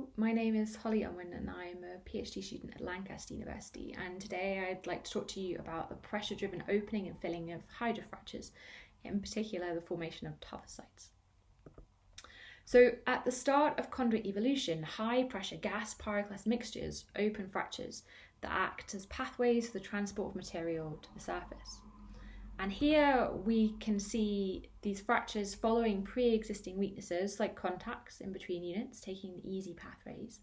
Hello, my name is Holly Unwin and I'm a PhD student at Lancaster University, and today I'd like to talk to you about the pressure-driven opening and filling of hydrofractures, in particular the formation of tuffisites. So at the start of conduit evolution, high-pressure gas pyroclast mixtures open fractures that act as pathways for the transport of material to the surface. And here we can see these fractures following pre-existing weaknesses like contacts in between units, taking the easy pathways.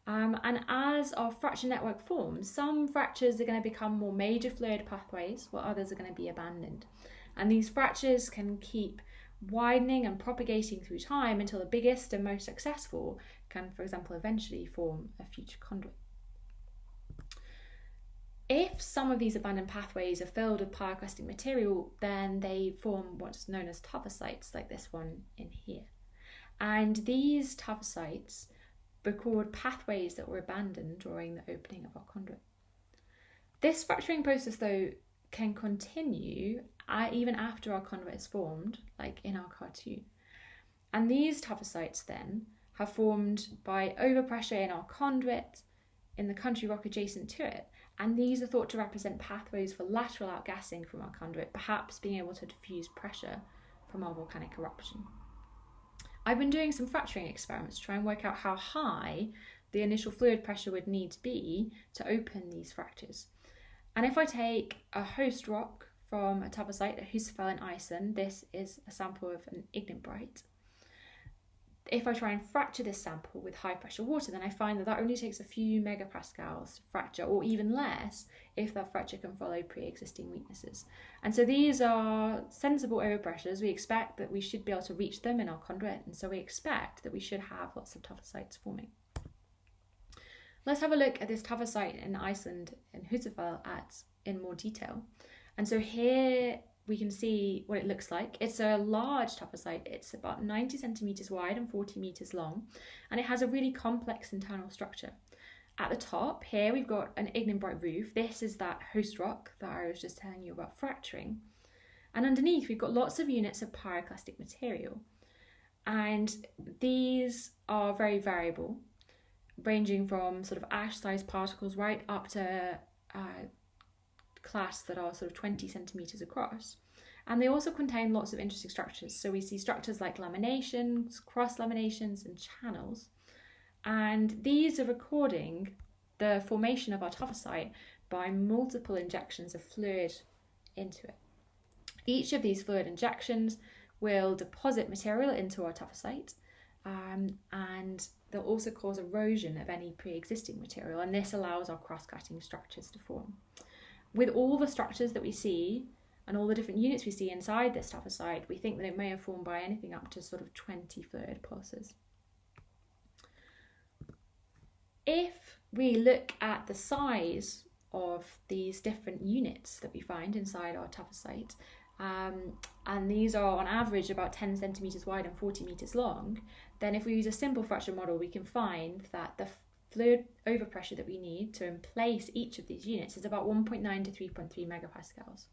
And as our fracture network forms, some fractures are going to become more major fluid pathways, while others are going to be abandoned. And these fractures can keep widening and propagating through time until the biggest and most successful can, for example, eventually form a future conduit. If some of these abandoned pathways are filled with pyroclastic material, then they form what's known as tuffisites, like this one in here. And these tuffisites record pathways that were abandoned during the opening of our conduit. This fracturing process, though, can continue even after our conduit is formed, like in our cartoon. And these tuffisites then have formed by overpressure in our conduit, in the country rock adjacent to it, and these are thought to represent pathways for lateral outgassing from our conduit, perhaps being able to diffuse pressure from our volcanic eruption. I've been doing some fracturing experiments to try and work out how high the initial fluid pressure would need to be to open these fractures. And if I take a host rock from a tuffisite at Husafell in Iceland, this is a sample of an ignimbrite. If I try and fracture this sample with high pressure water, then I find that only takes a few megapascals to fracture, or even less if that fracture can follow pre-existing weaknesses. And so these are sensible overpressures. We expect that we should be able to reach them in our conduit, and so we expect that we should have lots of tuffisites forming. Let's have a look at this tuffisite in Iceland in Husafell in more detail. And so here we can see what it looks like. It's a large tuffisite. It's about 90 centimeters wide and 40 meters long, and it has a really complex internal structure. At the top here, we've got an ignimbrite roof. This is that host rock that I was just telling you about fracturing. And underneath, we've got lots of units of pyroclastic material. And these are very variable, ranging from sort of ash-sized particles right up to clasts that are sort of 20 centimeters across. And they also contain lots of interesting structures. So we see structures like laminations, cross laminations, and channels. And these are recording the formation of our tuffisite by multiple injections of fluid into it. Each of these fluid injections will deposit material into our tuffisite, and they'll also cause erosion of any pre-existing material, and this allows our cross-cutting structures to form. With all the structures that we see and all the different units we see inside this tuffisite, we think that it may have formed by anything up to sort of 20 fluid pulses. If we look at the size of these different units that we find inside our tuffisite, and these are on average about 10 centimeters wide and 40 meters long, then if we use a simple fracture model, we can find that the fluid overpressure that we need to emplace each of these units is about 1.9 to 3.3 megapascals.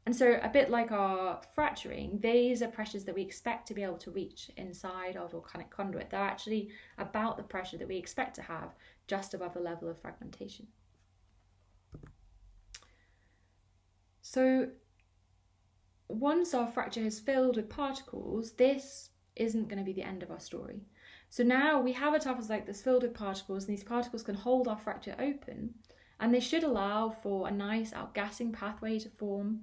And so a bit like our fracturing, these are pressures that we expect to be able to reach inside our volcanic conduit. They're actually about the pressure that we expect to have just above the level of fragmentation. So once our fracture has filled with particles, this isn't going to be the end of our story. So now we have a tuffisite that's filled with particles, and these particles can hold our fracture open, and they should allow for a nice outgassing pathway to form,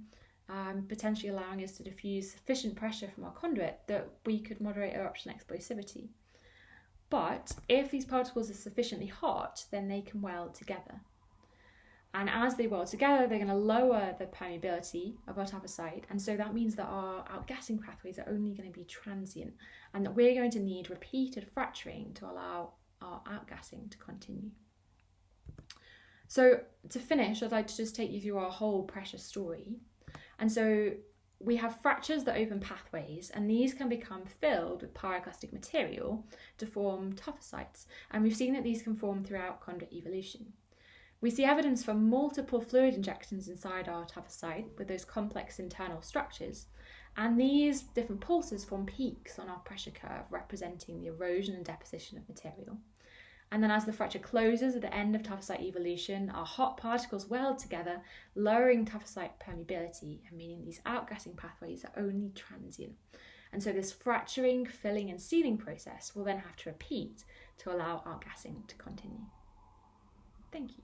potentially allowing us to diffuse sufficient pressure from our conduit that we could moderate eruption explosivity. But if these particles are sufficiently hot, then they can weld together. And as they weld together, they're going to lower the permeability of our tuffisite, and so that means that our outgassing pathways are only going to be transient, and that we're going to need repeated fracturing to allow our outgassing to continue. So to finish, I'd like to just take you through our whole pressure story. And so we have fractures that open pathways, and these can become filled with pyroclastic material to form tuffisites, and we've seen that these can form throughout conduit evolution. We see evidence for multiple fluid injections inside our tuffisite with those complex internal structures, And these different pulses form peaks on our pressure curve, representing the erosion and deposition of material. And then as the fracture closes at the end of tuffisite evolution, our hot particles weld together, lowering tuffisite permeability, and meaning these outgassing pathways are only transient. And so this fracturing, filling, and sealing process will then have to repeat to allow outgassing to continue. Thank you.